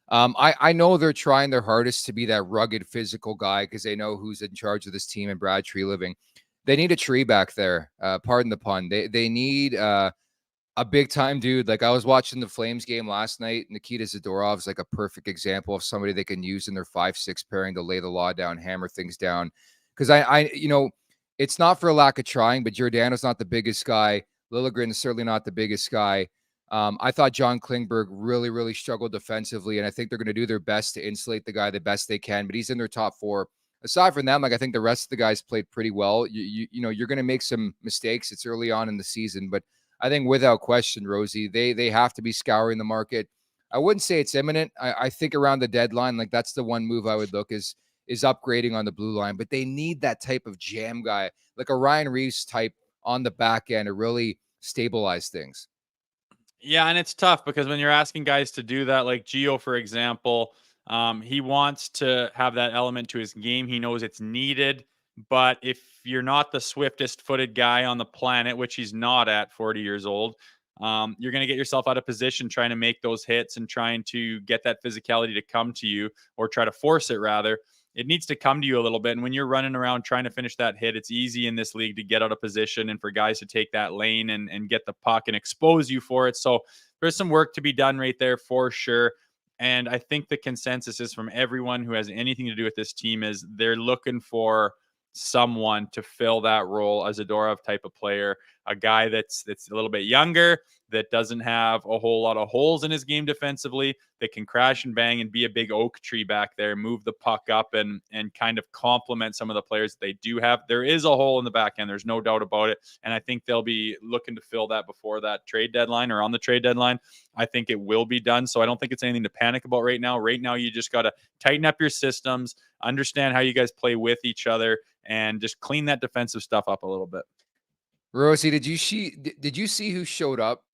S2: I know they're trying their hardest to be that rugged physical guy because they know who's in charge of this team and Brad Tree Living. They need a tree back there. Pardon the pun. They need a big time dude. Like, I was watching the Flames game last night. Nikita Zadorov's like a perfect example of somebody they can use in their 5-6 pairing to lay the law down, hammer things down. Because I it's not for a lack of trying, but Giordano's not the biggest guy. Liljegren is certainly not the biggest guy. I thought John Klingberg really, really struggled defensively, and I think they're going to do their best to insulate the guy the best they can, but he's in their top 4. Aside from them, I think the rest of the guys played pretty well. You're going to make some mistakes. It's early on in the season, but I think without question, Rosie, they have to be scouring the market. I wouldn't say it's imminent. I think around the deadline, like, that's the one move I would look is upgrading on the blue line, but they need that type of jam guy, like a Ryan Reaves type on the back end to really stabilize things.
S3: Yeah, and it's tough because when you're asking guys to do that, like Gio, for example, he wants to have that element to his game. He knows it's needed, but if you're not the swiftest footed guy on the planet, which he's not at 40 years old, you're going to get yourself out of position trying to make those hits and trying to get that physicality to come to you, or try to force it rather. It needs to come to you a little bit. And when you're running around trying to finish that hit, it's easy in this league to get out of position and for guys to take that lane and get the puck and expose you for it. So there's some work to be done right there for sure. And I think the consensus is from everyone who has anything to do with this team is they're looking for someone to fill that role as a Zadorov type of player, a guy that's a little bit younger, that doesn't have a whole lot of holes in his game defensively, that can crash and bang and be a big oak tree back there, move the puck up and kind of complement some of the players that they do have. There is a hole in the back end. There's no doubt about it. And I think they'll be looking to fill that before that trade deadline or on the trade deadline. I think it will be done. So I don't think it's anything to panic about right now. Right now, you just got to tighten up your systems, understand how you guys play with each other, and just clean that defensive stuff up a little bit.
S2: Rosie, did you see who showed up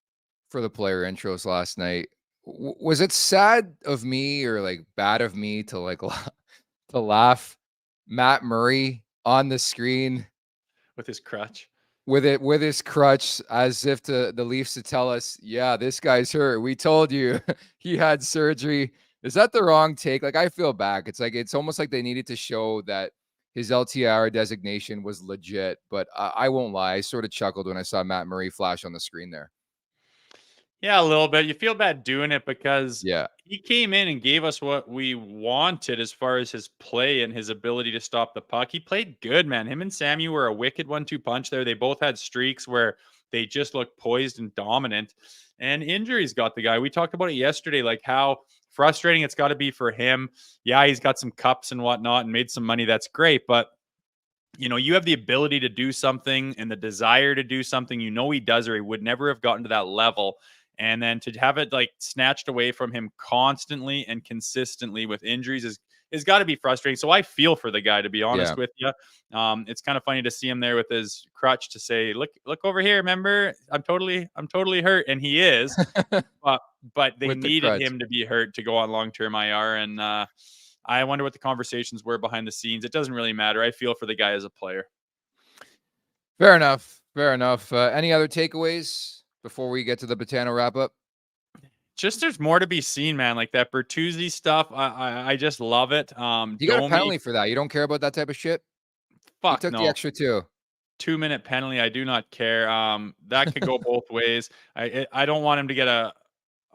S2: for the player intros last night? Was it sad of me or like bad of me to like to laugh Matt Murray on the screen
S3: with his crutch?
S2: With his crutch, as if the Leafs to tell us, yeah, this guy's hurt. We told you he had surgery. Is that the wrong take? Like, I feel bad. It's almost like they needed to show that his LTIR designation was legit, but I won't lie. I sort of chuckled when I saw Matt Murray flash on the screen there.
S3: Yeah, a little bit. You feel bad doing it because
S2: yeah,
S3: he came in and gave us what we wanted as far as his play and his ability to stop the puck. He played good, man. Him and Sammy were a wicked 1-2 punch there. They both had streaks where they just looked poised and dominant. And injuries got the guy. We talked about it yesterday, like how frustrating it's got to be for him. Yeah, he's got some cups and whatnot and made some money. That's great. But, you have the ability to do something and the desire to do something. He does, or he would never have gotten to that level. And then to have it like snatched away from him constantly and consistently with injuries is got to be frustrating. So I feel for the guy, to be honest with you. It's kind of funny to see him there with his crutch to say, look over here, remember, I'm totally hurt. And he is, but they needed him to be hurt to go on long-term IR. And I wonder what the conversations were behind the scenes. It doesn't really matter. I feel for the guy as a player.
S2: Fair enough. Any other takeaways before we get to the Betano wrap up?
S3: Just there's more to be seen, man. Like that Bertuzzi stuff, I just love it.
S2: You got a penalty for that. You don't care about that type of shit?
S3: Fuck
S2: no. He took the extra 2.
S3: 2-minute penalty. I do not care. That could go both ways. I don't want him to get a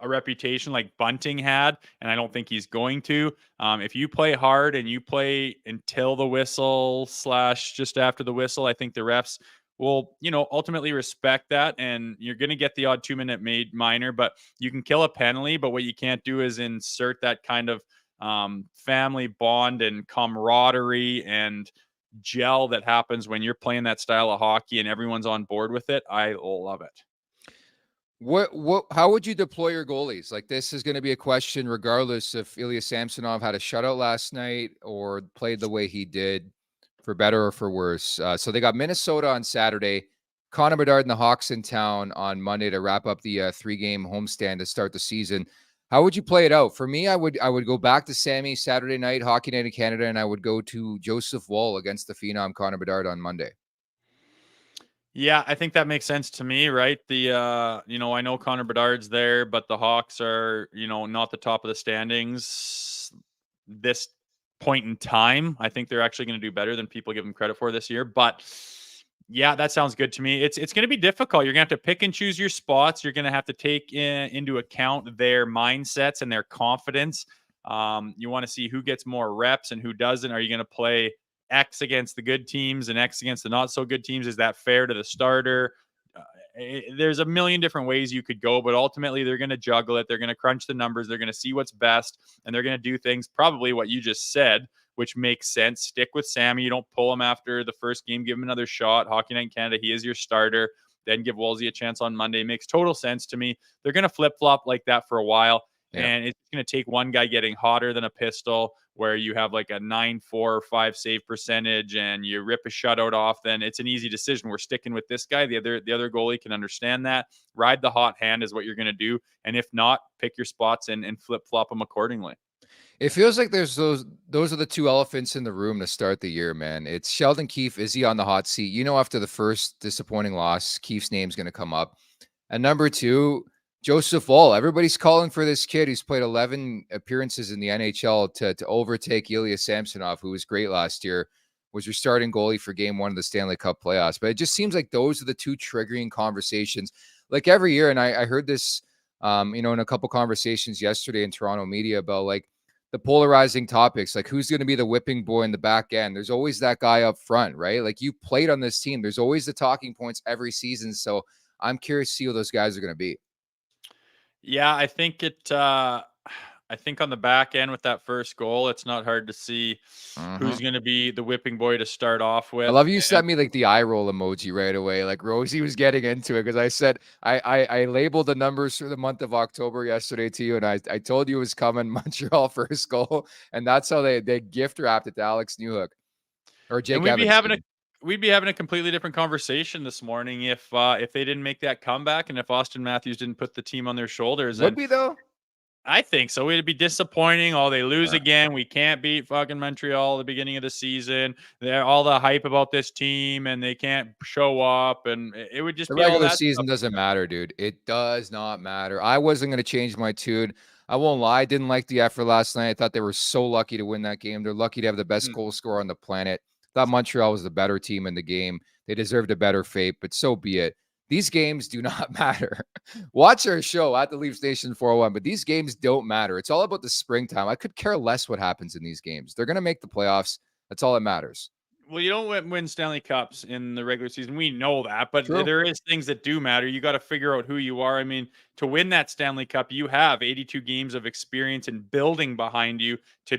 S3: reputation like Bunting had, and I don't think he's going to. If you play hard and you play until the whistle / just after the whistle, I think the refs will, ultimately respect that, and you're going to get the odd 2-minute minor, but you can kill a penalty. But what you can't do is insert that kind of family bond and camaraderie and gel that happens when you're playing that style of hockey and everyone's on board with it. I love it.
S2: How would you deploy your goalies? Like, this is going to be a question regardless if Ilya Samsonov had a shutout last night or played the way he did, for better or for worse. So they got Minnesota on Saturday, Connor Bedard and the Hawks in town on Monday to wrap up the 3-game homestand to start the season. How would you play it out? For me, I would go back to Sammy Saturday night, Hockey Night in Canada, and I would go to Joseph Woll against the phenom Connor Bedard on Monday.
S3: Yeah, I think that makes sense to me, right? I know Connor Bedard's there, but the Hawks are, not the top of the standings this point in time. I think they're actually going to do better than people give them credit for this year. But yeah, that sounds good to me. It's going to be difficult. You're going to have to pick and choose your spots. You're going to have to take into account their mindsets and their confidence. You want to see who gets more reps and who doesn't. Are you going to play X against the good teams and X against the not so good teams? Is that fair to the starter? There's a million different ways you could go, but ultimately they're going to juggle it. They're going to crunch the numbers. They're going to see what's best, and they're going to do things probably what you just said, which makes sense. Stick with Sammy. You don't pull him after the first game. Give him another shot. Hockey Night in Canada, he is your starter. Then give Woolsey a chance on Monday. Makes total sense to me. They're going to flip-flop like that for a while. Yeah. And it's going to take one guy getting hotter than a pistol where you have like a 9-4 or 5 save percentage and you rip a shutout off, then it's an easy decision. We're sticking with this guy. The other goalie can understand that. Ride the hot hand is what you're going to do. And if not, pick your spots and flip-flop them accordingly.
S2: It feels like there's those are the 2 elephants in the room to start the year, man. It's Sheldon Keefe. Is he on the hot seat? After the first disappointing loss, Keefe's name's going to come up. And number 2, Joseph Woll. Everybody's calling for this kid who's played 11 appearances in the NHL to overtake Ilya Samsonov, who was great last year, was your starting goalie for game 1 of the Stanley Cup playoffs. But it just seems like those are the 2 triggering conversations. Like every year, and I heard this, in a couple conversations yesterday in Toronto media about like the polarizing topics, like who's going to be the whipping boy in the back end. There's always that guy up front, right? Like you played on this team. There's always the talking points every season. So I'm curious to see who those guys are going to be. Yeah,
S3: I think I think on the back end with that first goal, it's not hard to see who's going to be the whipping boy to start off with.
S2: I love you sent me like the eye roll emoji right away. Like Rosie was getting into it because I said I labeled the numbers for the month of October yesterday to you, and I told you it was coming. Montreal first goal, and that's how they gift wrapped it to Alex Newhook or Jake.
S3: And we'd be having a completely different conversation this morning if they didn't make that comeback and if Auston Matthews didn't put the team on their shoulders.
S2: Would be though.
S3: I think so. It'd be disappointing. Oh, they lose again. We can't beat fucking Montreal at the beginning of the season. They're all the hype about this team and they can't show up. And it would just
S2: the
S3: be
S2: regular
S3: all that
S2: season
S3: stuff.
S2: doesn't matter, dude. It does not matter. I wasn't going to change my tune. I won't lie. I didn't like the effort last night. I thought they were so lucky to win that game. They're lucky to have the best goal scorer on the planet. Thought Montreal was the better team in the game. They deserved a better fate, but so be it. These games do not matter. Watch our show at the Leafs Nation 401, but these games don't matter. It's all about the springtime. I could care less what happens in these games. They're going to make the playoffs. That's all that matters.
S3: Well, you don't win Stanley Cups in the regular season. We know that, but
S2: True.
S3: There is things that do matter. You got to figure out who you are. I mean, to win that Stanley Cup, you have 82 games of experience and building behind you to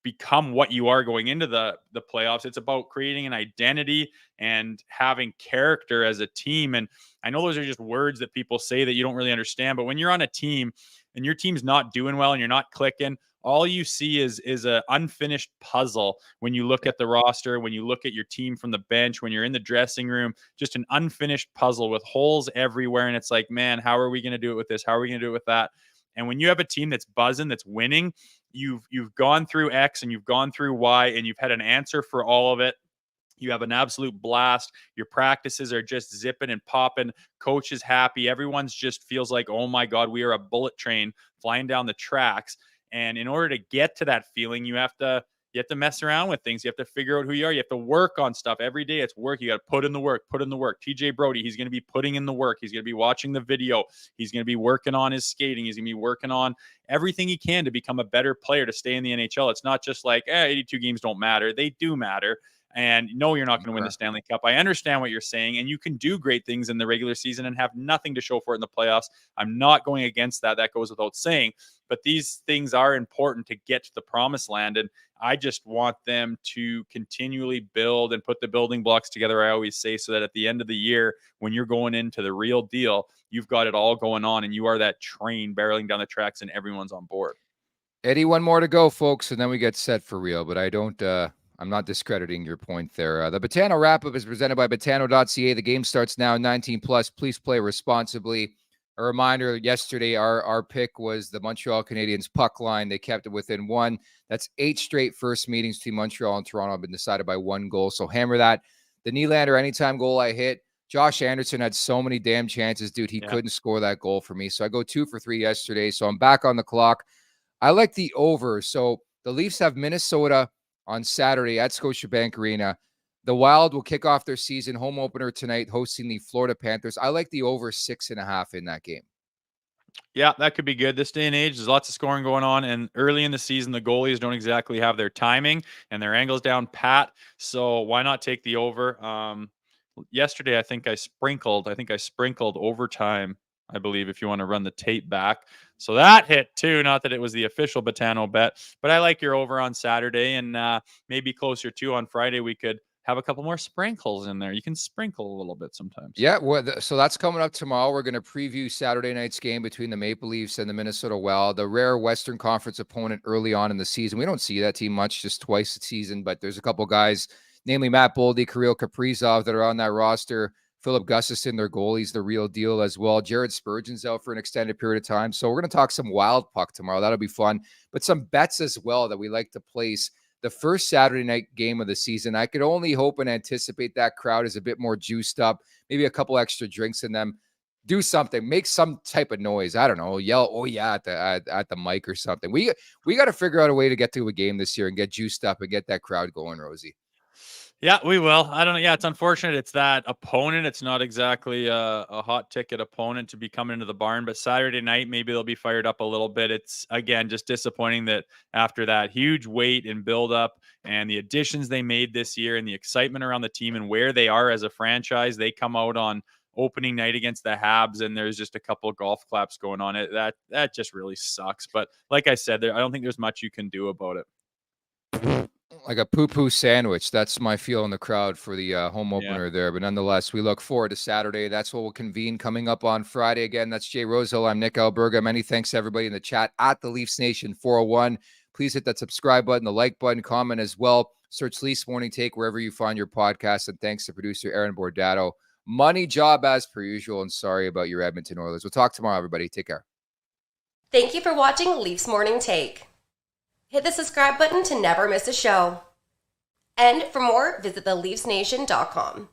S3: become what you are going into the playoffs. It's about creating an identity and having character as a team. And I know those are just words that people say that you don't really understand, but when you're on a team and your team's not doing well and you're not clicking, all you see is a unfinished puzzle when you look at the roster, when you look at your team from the bench, when you're in the dressing room, just an unfinished puzzle with holes everywhere. And it's like, man, how are we going to do it with this? How are we going to do it with that? And when you have a team that's buzzing, that's winning, you've gone through X and you've gone through Y and you've had an answer for all of it. You have an absolute blast. Your practices are just zipping and popping. Coach is happy. Everyone's just feels like, oh my God, we are a bullet train flying down the tracks. And in order to get to that feeling, you have to mess around with things. You have to figure out who you are. You have to work on stuff every day. It's work. You got to put in the work. TJ Brody, he's going to be putting in the work. He's going to be watching the video. He's going to be working on his skating. He's going to be working on everything he can to become a better player to stay in the NHL. It's not just like, 82 games don't matter. They do matter. And no, you're not going to win the Stanley Cup. I understand what you're saying, and you can do great things in the regular season and have nothing to show for it in the playoffs. I'm not going against that. That goes without saying. But these things are important to get to the promised land, and I just want them to continually build and put the building blocks together, I always say, so that at the end of the year, when you're going into the real deal, you've got it all going on, and you are that train barreling down the tracks, and everyone's on board.
S2: Eddie, one more to go, folks, and then we get set for real. But I'm not discrediting your point there. The Betano wrap-up is presented by Betano.ca. The game starts now, 19+. Please play responsibly. A reminder, yesterday our pick was the Montreal Canadiens puck line. They kept it within one. That's 8 straight first meetings between Montreal and Toronto have been decided by 1 goal. So hammer that. The Nylander anytime goal I hit. Josh Anderson had so many damn chances, dude. He couldn't score that goal for me. So I go 2 for 3 yesterday. So I'm back on the clock. I like the over. So the Leafs have Minnesota on Saturday at Scotiabank Arena. The Wild will kick off their season home opener tonight, hosting the Florida Panthers. I like the over 6.5 in that game.
S3: Yeah, that could be good. This day and age, there's lots of scoring going on. And early in the season, the goalies don't exactly have their timing and their angles down pat. So why not take the over? Yesterday, I think I sprinkled overtime, I believe, if you want to run the tape back. So that hit too. Not that it was the official Betano bet, but I like your over on Saturday, and maybe closer to on Friday, we could have a couple more sprinkles in there. You can sprinkle a little bit sometimes.
S2: Yeah, so that's coming up tomorrow. We're going to preview Saturday night's game between the Maple Leafs and the Minnesota Wild, the rare Western Conference opponent early on in the season. We don't see that team much, just twice a season, but there's a couple guys, namely Matt Boldy, Kirill Kaprizov, that are on that roster. Philip Gustafson, their goalie's the real deal as well. Jared Spurgeon's out for an extended period of time. So we're going to talk some Wild puck tomorrow. That'll be fun. But some bets as well that we like to place. The first Saturday night game of the season, I could only hope and anticipate that crowd is a bit more juiced up, maybe a couple extra drinks in them. Do something, make some type of noise. I don't know, yell, oh yeah, at the mic or something. We got to figure out a way to get to a game this year and get juiced up and get that crowd going, Rosie.
S3: Yeah, we will. I don't know. Yeah, it's unfortunate. It's that opponent. It's not exactly a hot ticket opponent to be coming into the barn, but Saturday night, maybe they'll be fired up a little bit. It's, again, just disappointing that after that huge wait and build up and the additions they made this year and the excitement around the team and where they are as a franchise, they come out on opening night against the Habs and there's just a couple of golf claps going on. That just really sucks. But like I said, I don't think there's much you can do about it.
S2: Like a poo-poo sandwich. That's my feel in the crowd for the home opener there. But nonetheless, we look forward to Saturday. That's what we'll convene coming up on Friday. Again, that's Jay Rosehill. I'm Nick Alberga. Many thanks to everybody in the chat at the Leafs Nation 401. Please hit that subscribe button, the like button, comment as well. Search Leafs Morning Take wherever you find your podcast. And thanks to producer Aaron Bordato. Money job as per usual. And sorry about your Edmonton Oilers. We'll talk tomorrow, everybody. Take care.
S1: Thank you for watching Leafs Morning Take. Hit the subscribe button to never miss a show. And for more, visit theleafsnation.com.